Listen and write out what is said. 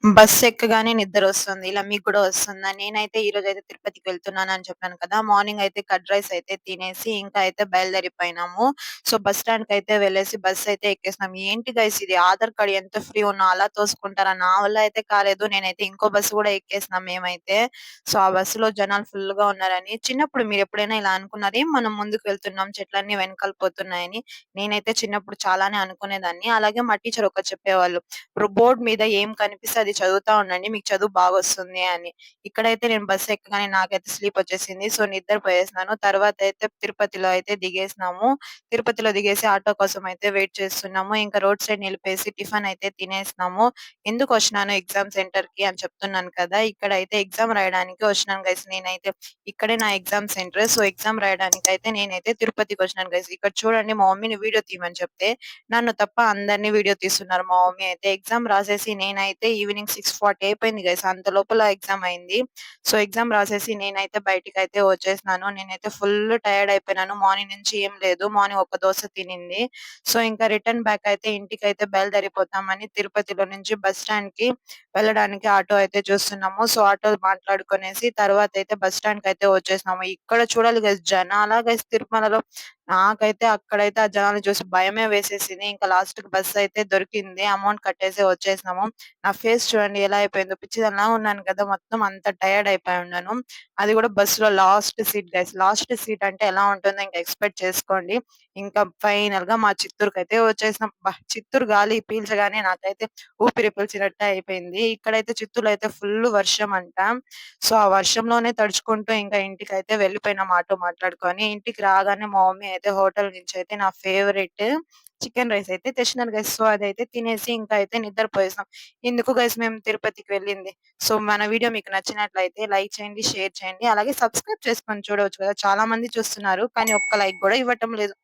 Bus ఎక్కగానే నిద్రొస్తుంది. ఇలా మీకు కూడా వస్తుందా? నేనైతే ఈరోజైతే తిరుపతికి వెళ్తున్నానని చెప్పాను కదా! మార్నింగ్ అయితే కర్డ్ రైస్ అయితే తినేసి ఇంకా అయితే బయలుదేరిపోయినాము. సో, బస్ స్టాండ్‌కయితే వెళ్ళేసి బస్ అయితే ఎక్కేసాం. ఏంటి గైస్ ఇది ఆధార్ కార్డ్ ఎంత ఫ్రీ ఉన్నా అలా తోసుకుంటారా? నా వల్ల అయితే కాలేదు. నేనైతే ఇంకో బస్సు కూడా ఎక్కేసినాం మేమైతే. సో, ఆ బస్సులో జనాలు ఫుల్‌గా ఉన్నారని. చిన్నప్పుడు మీరెప్పుడైనా ఇలా అనుకున్నారా? ఏం మనం ముందుకు వెళ్తున్నాం చెట్లన్నీ వెనకాల పోతున్నాయని. నేనైతే చిన్నప్పుడు చాలానే అనుకునేదాన్ని. అలాగే మా టీచర్ ఒకటి చెప్పేవాళ్ళు. బోర్డ్ మీద ఏం కనిపిస్తే అది చదువుతా ఉండండి. మీకు చదువు బాగొస్తుంది అని. ఇక్కడైతే నేను బస్ ఎక్కగానే నాకైతే స్లీపొచ్చేసింది. సో, నిద్రపోయేసినాను. తర్వాతయితే తిరుపతిలో అయితే దిగేసినాము. తిరుపతిలో దిగేసి ఆటో కోసం అయితే వెయిట్ చేస్తున్నాము. ఇంకా రోడ్ సైడ్ నిలిపేసి టిఫిన్ అయితే తినేసినాము. ఎందుకొచ్చినాను ఎగ్జామ్ సెంటర్‌కి అని చెప్తున్నాను కదా! ఇక్కడైతే ఎగ్జామ్ రాయడానికి వచ్చినాను గైస్ నేనైతే. ఇక్కడే నా ఎగ్జామ్ సెంటర్. సో, ఎగ్జామ్ రాయడానికైతే నేనైతే తిరుపతికొచ్చినాను గైస్. ఇక్కడ చూడండి మా మమ్మీని వీడియో తీయమని చెప్తే నన్ను తప్ప అందరిని వీడియో తీస్తున్నారు మా మమ్మీ అయితే. ఎగ్జామ్ రాసేసి నేనైతే ఈవినింగ్ 6:40 అయిపోయింది గైస్. అంత లోపల ఎగ్జామ్ అయింది. సో, ఎగ్జామ్ రాసేసి నేనైతే బయటికైతే వచ్చేసినాను. నేనైతే ఫుల్ టైర్డ్ అయిపోయినాను. మార్నింగ్ నుంచి ఏం లేదు. మార్నింగ్ ఒక దోస తినింది. సో, ఇంకా రిటర్న్ బ్యాక్ అయితే ఇంటికైతే బయలుదేరిపోతామని తిరుపతిలో నుంచి బస్ స్టాండ్‌కి వెళ్ళడానికి ఆటో అయితే చూస్తున్నాము. సో, ఆటో మాట్లాడుకొనేసి తర్వాతయితే బస్ స్టాండ్‌కయితే వచ్చేసినాము. ఇక్కడ చూడాలి గైస్ జనాలా గైస్ తిరుమలలో నాకైతే అక్కడైతే ఆ జనాల్ని చూసి భయమే వేసేసింది. ఇంకా లాస్ట్‌కి బస్సయితే దొరికింది. అమౌంట్ కట్టేసి వచ్చేసినాము. నా ఫేస్ చూడండి ఎలా అయిపోయిందో పిచ్చిదానిలా ఉన్నాను కదా! మొత్తం అంత టైర్డ్ అయిపోయి ఉన్నాను. అది కూడా బస్సులో last seat guys. Last seat అంటే ఎలా ఉంటుందో ఇంక ఎక్స్‌పెక్ట్ చేసుకోండి. ఇంకా ఫైనల్‌గా మా చిత్తూరుకైతే వచ్చేసినాం. అబ్బా! చిత్తూరు గాలి పీల్చగానే నాకైతే ఊపిరి పీల్చినట్టే అయిపోయింది. ఇక్కడైతే చిత్తూరులో అయితే ఫుల్లు వర్షం అంట. సో, ఆ వర్షంలోనే తడుచుకుంటూ ఇంకా ఇంటికైతే వెళ్ళిపోయినాం ఆటో మాట్లాడుకొని. ఇంటికి రాగానే మా మమ్మీ అయితే హోటల్ నుంచయితే నా ఫేవరెట్ చికెన్ రైస్ అయితే తెచ్చినారు గైస్. సో, అదైతే తినేసి ఇంకా అయితే నిద్రపోయేసాం. ఇందుకు గైస్ మేము తిరుపతికి వెళ్ళింది. సో, మన వీడియో మీకు నచ్చినట్లయితే లైక్ చేయండి, షేర్ చేయండి. అలాగే సబ్స్క్రైబ్ చేసుకొని చూడవచ్చు కదా! చాలా మంది చూస్తున్నారు. కానీ ఒక్క లైక్ గూడా ఇవ్వటం లేదు.